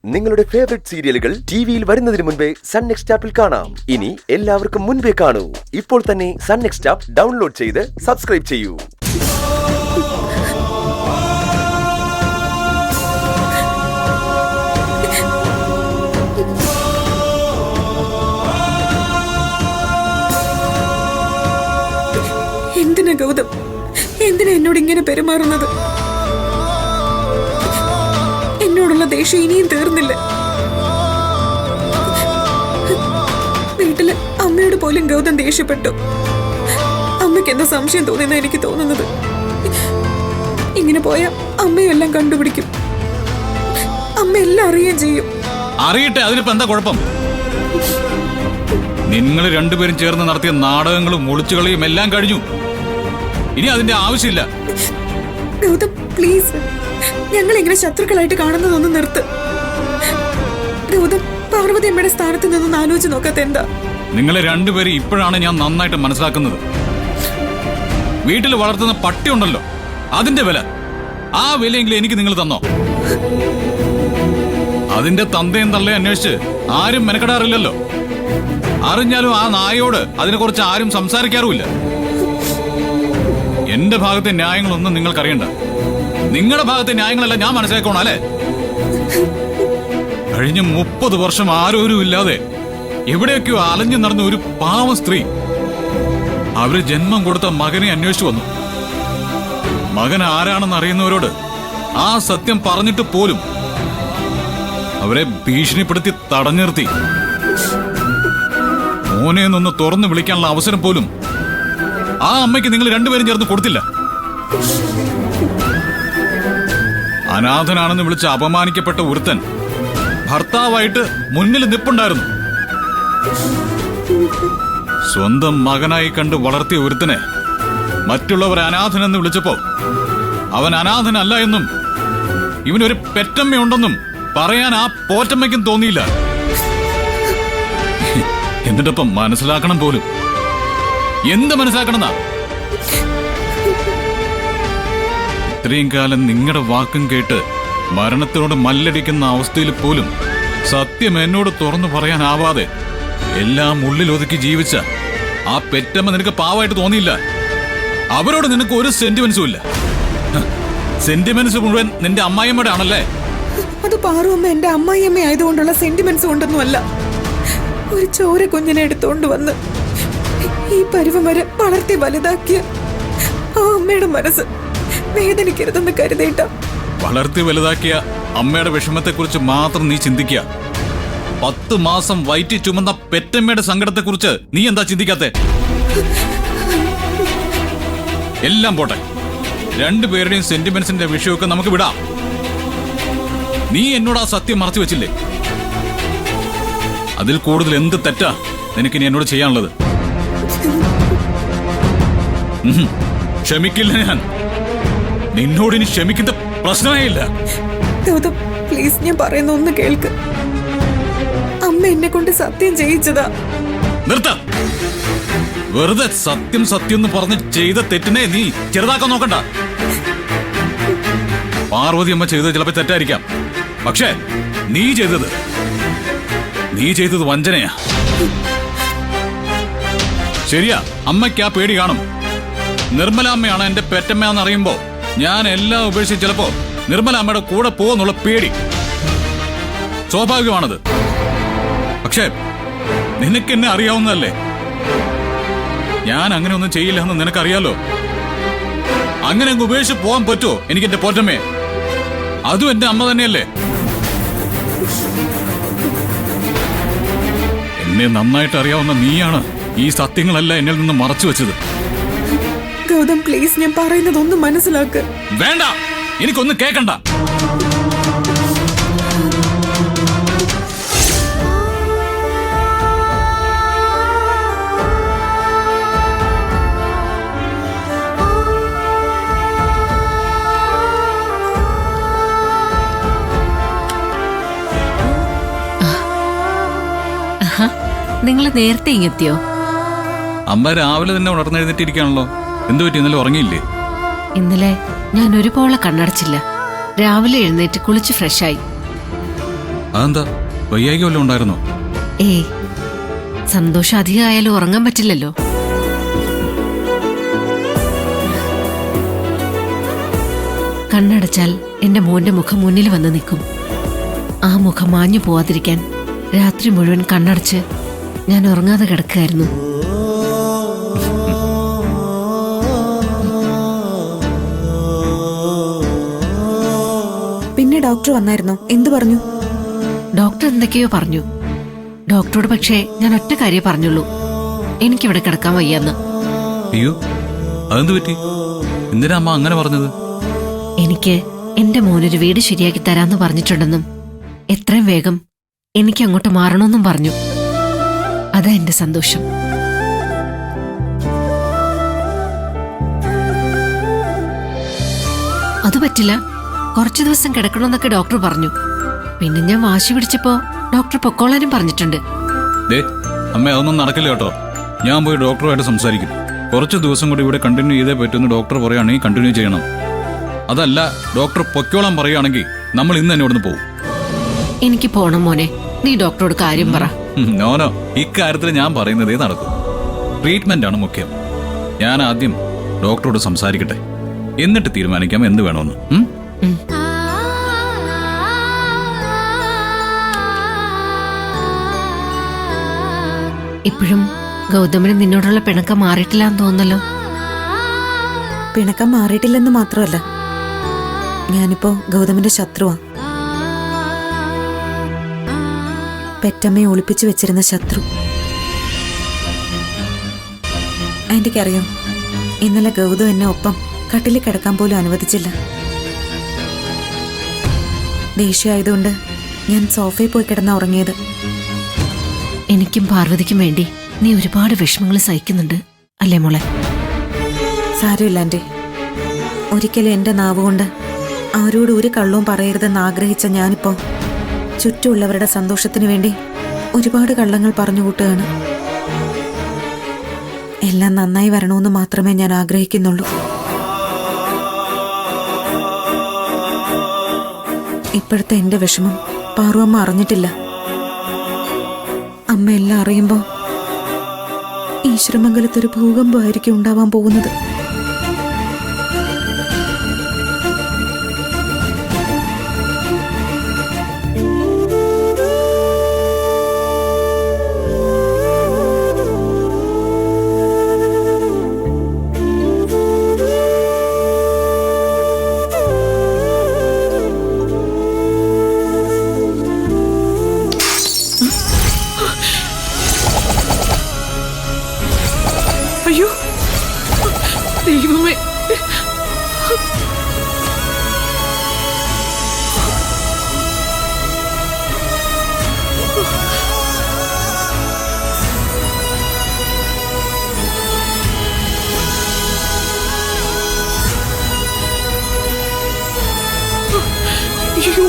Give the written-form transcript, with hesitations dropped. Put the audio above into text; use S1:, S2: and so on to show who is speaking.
S1: നിങ്ങളുടെ ഫേവറേറ്റ് സീരിയലുകൾ ടിവിയിൽ വരുന്നതിന് മുൻപേ സൺ നെക്സ്റ്റ് ആപ്പിൽ കാണാം. ഇനി എല്ലാവർക്കും മുൻപേ കാണൂ. ഇപ്പോൾ തന്നെ സൺ നെക്സ്റ്റ് ആപ്പ് ഡൗൺലോഡ് ചെയ്ത് സബ്സ്ക്രൈബ് ചെയ്യൂ.
S2: എന്തിനാ ഗൗതം, എന്തിനാ എന്നോട് ഇങ്ങനെ പെരുമാറുന്നത്? എന്നോടുള്ള ദേഷ്യം ഇനിയും തീർന്നില്ല. വീട്ടില് അമ്മയോട് പോലും ഗൗതം ദേഷ്യപ്പെട്ടു. അമ്മയ്ക്ക് എന്താ സംശയം തോന്നിയെന്നാ എനിക്ക് തോന്നുന്നത്. ഇങ്ങനെ പോയാ അമ്മയും എല്ലാം കണ്ടുപിടിക്കും. അമ്മ എല്ലാം അറിയുകയും ചെയ്യും.
S3: അറിയട്ടെ, അതിനിപ്പോ എന്താ കുഴപ്പം? നിങ്ങൾ രണ്ടുപേരും ചേർന്ന് നടത്തിയ നാടകങ്ങളും ഒളിച്ചുകളിയും എല്ലാം കഴിഞ്ഞു. ഇനി അതിന്റെ ആവശ്യമില്ല.
S2: ഗൗതം പ്ലീസ്, ഞങ്ങൾ ഇങ്ങനെ ശത്രുക്കളായിട്ട് കാണുന്നതൊന്നും നിർത്ത്. ഗൗതം, പാർവതി അമ്മയുടെ സ്ഥാനത്ത് നിന്നൊന്ന് ആലോചിച്ച് നോക്കാത്ത എന്താ?
S3: നിങ്ങളെ രണ്ടുപേരും ഇപ്പോഴാണ് ഞാൻ നന്നായിട്ട് മനസ്സിലാക്കുന്നത്. വീട്ടിൽ വളർത്തുന്ന പട്ടി ഉണ്ടല്ലോ, അതിന്റെ വില, ആ വിലയെങ്കിലും എനിക്ക് നിങ്ങൾ തന്നോ? അതിന്റെ തന്തയും തള്ളയും അന്വേഷിച്ച് ആരും മെനക്കെടാറില്ലല്ലോ. അറിഞ്ഞാലും ആ നായയോട് അതിനെക്കുറിച്ച് ആരും സംസാരിക്കാറുമില്ല. എന്റെ ഭാഗത്തെ ന്യായങ്ങളൊന്നും നിങ്ങൾക്കറിയണ്ട. നിങ്ങളുടെ ഭാഗത്തെ ന്യായങ്ങളെല്ലാം ഞാൻ മനസ്സിലാക്കണം അല്ലേ? കഴിഞ്ഞ 30 വർഷം ആരോരും ഇല്ലാതെ എവിടെയൊക്കെയോ അലഞ്ഞു നടന്ന ഒരു പാവം സ്ത്രീ അവര് ജന്മം കൊടുത്ത മകനെ അന്വേഷിച്ചു വന്നു. മകൻ ആരാണെന്ന് അറിയുന്നവരോട് ആ സത്യം പറഞ്ഞിട്ട് പോലും അവരെ ഭീഷണിപ്പെടുത്തി തടഞ്ഞു നിർത്തി. മോനെ നിന്ന് തുറന്നു വിളിക്കാനുള്ള അവസരം പോലും ആ അമ്മയ്ക്ക് നിങ്ങൾ രണ്ടുപേരും ചേർന്ന് കൊടുത്തില്ല. അനാഥനാണെന്ന് വിളിച്ച് അപമാനിക്കപ്പെട്ട ഒരുത്തൻ ഭർത്താവായിട്ട് മുന്നിൽ നിപ്പുണ്ടായിരുന്നു. സ്വന്തം മകനായി കണ്ട് വളർത്തിയ ഒരുത്തനെ മറ്റുള്ളവർ അനാഥനെന്ന് വിളിച്ചപ്പോ അവൻ അനാഥനല്ല എന്നും ഇവനൊരു പെറ്റമ്മയുണ്ടെന്നും പറയാൻ ആ പോറ്റമ്മയ്ക്കും തോന്നിയില്ല. എന്നിട്ടപ്പം മനസ്സിലാക്കണം പോലും. എന്ത് മനസ്സിലാക്കണമെന്നാ? ഇത്രയും കാലം നിങ്ങളുടെ വാക്കും കേട്ട് മരണത്തിനോട് മല്ലടിക്കുന്ന അവസ്ഥയിൽ പോലും സത്യം എന്നോട് തുറന്നു പറയാനാവാതെ എല്ലാം ഉള്ളിലൊതുക്കി ജീവിച്ച ആ പെറ്റമ്മ നിനക്ക് പാവമായിട്ട് തോന്നിയില്ല. അവരോട് നിനക്ക് ഒരു സെന്റിമെന്റ്സും ഇല്ല. സെന്റിമെന്റ്സ് മുഴുവൻ നിന്റെ അമ്മായിയമ്മയുടെ ആണല്ലേ?
S2: അത് പാറുവമ്മ എന്റെ അമ്മായിയമ്മ ആയതുകൊണ്ടുള്ള സെന്റിമെന്റ്സ് കൊണ്ടൊന്നും അല്ല. ഒരു ചോര കുഞ്ഞിനെ എടുത്തോണ്ട് വന്ന് ഈ പരുവം വരെ വളർത്തി വലുതാക്കിയ ആ അമ്മയുടെ മനസ്സ് വേദനിക്കരുതെന്ന് കരുതിയിട്ട.
S3: വളർത്തി വലുതാക്കിയ അമ്മയുടെ വിഷമത്തെക്കുറിച്ച് മാത്രം നീ ചിന്തിക്കുക. 10 മാസം വയറ്റി ചുമന്ന പെറ്റമ്മയുടെ സങ്കടത്തെക്കുറിച്ച് നീ എന്താ ചിന്തിക്കാത്തെ? എല്ലാം പോട്ടെ, രണ്ടുപേരുടെയും സെന്റിമെന്റ്സിന്റെ വിഷയമൊക്കെ നമുക്ക് വിടാം. നീ എന്നോട് ആ സത്യം മറച്ചു വെച്ചില്ലേ? അതിൽ കൂടുതൽ എന്ത് തെറ്റാ നിനക്കിനി എന്നോട് ചെയ്യാനുള്ളത്? ക്ഷമിക്കില്ല ഞാൻ. നിന്നോട് ഇനി ക്ഷമിക്കുന്ന പ്രശ്നമേ ഇല്ല.
S2: ഗൗതം പ്ലീസ്, ഞാൻ പറയുന്ന ഒന്ന് കേൾക്ക്. അമ്മ എന്നെ കൊണ്ട് സത്യം ചെയ്യിച്ചതാ.
S3: നിർത്ത. വെറുതെ സത്യം സത്യം എന്ന് പറഞ്ഞ് ചെയ്ത തെറ്റിനെ നീ ചെറുതാക്കാൻ നോക്കണ്ട. പാർവതി അമ്മ ചെയ്തത് ചിലപ്പോ തെറ്റായിരിക്കാം, പക്ഷേ നീ ചെയ്തത് വഞ്ചനയാ. ശരിയാ, അമ്മയ്ക്ക് ആ പേടി കാണും. നിർമ്മലാമ്മയാണ് എന്റെ പെറ്റമ്മയാന്ന് അറിയുമ്പോ ഞാൻ എല്ലാം ഉപേക്ഷിച്ച് ചിലപ്പോ നിർമ്മലാമ്മയുടെ കൂടെ പോകുന്നുള്ള പേടി സ്വാഭാവികമാണത്. പക്ഷേ നിനക്കെന്നെ അറിയാവുന്നതല്ലേ, ഞാൻ അങ്ങനെ ഒന്നും ചെയ്യില്ല എന്ന് നിനക്കറിയാലോ. അങ്ങനെ അങ്ങ് ഉപേക്ഷിച്ച് പോകാൻ പറ്റുമോ എനിക്ക് എന്റെ പോറ്റമ്മയെ? അതും എന്റെ അമ്മ തന്നെയല്ലേ. എന്നെ നന്നായിട്ട് അറിയാവുന്ന നീയാണ് ഈ സത്യങ്ങളെല്ലാം എന്നിൽ നിന്ന് മറച്ചു വെച്ചത്.
S2: ഗൗതം പ്ലീസ്, ഞാൻ പറയുന്നതൊന്നും മനസ്സിലാക്ക്.
S3: വേണ്ട, എനിക്കൊന്നും കേക്കണ്ട.
S4: നിങ്ങൾ നേരത്തെ ഇങ്ങെത്തിയോ?
S3: അമ്മ രാവിലെ തന്നെ ഉണർന്നെഴുന്നേറ്റിരിക്കുകയാണല്ലോ. എന്തു പറ്റി, ഇന്നലെ ഉറങ്ങിയില്ലേ?
S4: ഇന്നലെ ഞാൻ ഒരുപോലെ കണ്ണടച്ചില്ല. രാവിലെ എഴുന്നേറ്റ് കുളിച്ച് ഫ്രഷായി.
S3: അതെന്താ, വയ്യായിക വല്ലതും ഉണ്ടായിരുന്നോ?
S4: ഏയ്, സന്തോഷം അധികമായാലും ഉറങ്ങാൻ പറ്റില്ലല്ലോ. കണ്ണടച്ചാൽ എന്റെ മോന്റെ മുഖം മുന്നിൽ വന്ന് നിൽക്കും. ആ മുഖം മാഞ്ഞു പോവാതിരിക്കാൻ രാത്രി മുഴുവൻ കണ്ണടച്ച് ഞാൻ ഉറങ്ങാതെ കിടക്കുകയായിരുന്നു.
S2: പിന്നെ ഡോക്ടർ വന്നായിരുന്നോ? എന്തു പറഞ്ഞു?
S4: ഡോക്ടർ എന്തൊക്കെയോ പറഞ്ഞു. ഡോക്ടറോട് പക്ഷേ ഞാൻ ഒറ്റ കാര്യം പറഞ്ഞുള്ളൂ, എനിക്കിവിടെ കിടക്കാൻ വയ്യാന്ന്.
S3: അയ്യോ, അതെന്ത് പറ്റി? എന്തിനാ അമ്മ അങ്ങനെ പറഞ്ഞത്?
S4: എനിക്ക് എന്റെ മോനൊരു വീട് ശരിയാക്കി തരാന്ന് പറഞ്ഞിട്ടുണ്ടെന്നും എത്രയും വേഗം എനിക്ക് അങ്ങോട്ട് മാറണമെന്നും പറഞ്ഞു. അതാ എന്റെ സന്തോഷം. അത് പറ്റില്ല, കുറച്ചു ദിവസം കിടക്കണമെന്നൊക്കെ ഡോക്ടർ പറഞ്ഞു. പിന്നെ ഞാൻ വാശി പിടിച്ചപ്പോ ഡോക്ടർ പൊക്കോളാനും പറഞ്ഞിട്ടുണ്ട്.
S3: അമ്മ അതൊന്നും നടക്കില്ല കേട്ടോ. ഞാൻ പോയി ഡോക്ടറുമായിട്ട് സംസാരിക്കും. കുറച്ച് ദിവസം കൂടി ഇവിടെ കണ്ടിന്യൂ ചെയ്തേ പറ്റുമെന്ന് ഡോക്ടർ പറയുകയാണെങ്കിൽ കണ്ടിന്യൂ ചെയ്യണം. അതല്ല ഡോക്ടർ പൊക്കോളാൻ പറയുകയാണെങ്കിൽ നമ്മൾ ഇന്ന് തന്നെ ഇവിടുന്ന് പോകും.
S4: എനിക്ക് പോണം മോനെ, നീ ഡോക്ടറോട് കാര്യം പറ.
S3: നോനോ, ഇക്കാര്യത്തിൽ ഞാൻ പറയുന്നതേ നടക്കും. ട്രീറ്റ്മെന്റ് ആണ് മുഖ്യം. ഞാൻ ആദ്യം ഡോക്ടറോട് സംസാരിക്കട്ടെ, എന്നിട്ട് തീരുമാനിക്കാം എന്ത് വേണമെന്ന്.
S4: ഇപ്പോഴും ഗൗതമിന് നിന്നോടുള്ള പിണക്കം മാറിയിട്ടില്ലാന്ന് തോന്നല്ലോ.
S2: പിണക്കം മാറിയിട്ടില്ലെന്ന് മാത്രമല്ല, ഞാനിപ്പോ ഗൗതമിന്റെ ശത്രുവാ. പെറ്റമ്മയെ ഒളിപ്പിച്ചു വെച്ചിരുന്ന ശത്രു. ആന്റിക്കറിയോ, ഇന്നലെ ഗൗതം എന്നെ ഒപ്പം കട്ടിലിൽ കിടക്കാൻ പോലും അനുവദിച്ചില്ല. ദേഷ്യമായതുകൊണ്ട് ഞാൻ സോഫയിൽ പോയി കിടന്ന ഉറങ്ങിയത്.
S4: എനിക്കും പാർവതിക്കും വേണ്ടി നീ ഒരുപാട് വിഷമങ്ങൾ സഹിക്കുന്നുണ്ട് അല്ലേ മോളെ?
S2: സാരമില്ല ആന്റി. ഒരിക്കലും എന്റെ നാവുകൊണ്ട് ആരോട് ഒരു കള്ളവും പറയരുതെന്ന് ആഗ്രഹിച്ച ഞാനിപ്പോ ചുറ്റുമുള്ളവരുടെ സന്തോഷത്തിനു വേണ്ടി ഒരുപാട് കള്ളങ്ങൾ പറഞ്ഞു കൂട്ടുകയാണ്. എല്ലാം നന്നായി വരണമെന്ന് മാത്രമേ ഞാൻ ആഗ്രഹിക്കുന്നുള്ളൂ. ഇപ്പോഴത്തെ എന്റെ വിഷമം പാറുവമ്മ അറിഞ്ഞിട്ടില്ല. അമ്മ എല്ലാം അറിയുമ്പോ ഈശ്വരമംഗലത്തൊരു ഭൂകമ്പമായിരിക്കും ഉണ്ടാവാൻ പോകുന്നത്. അയ്യോ ദൈവമേ, അയ്യോ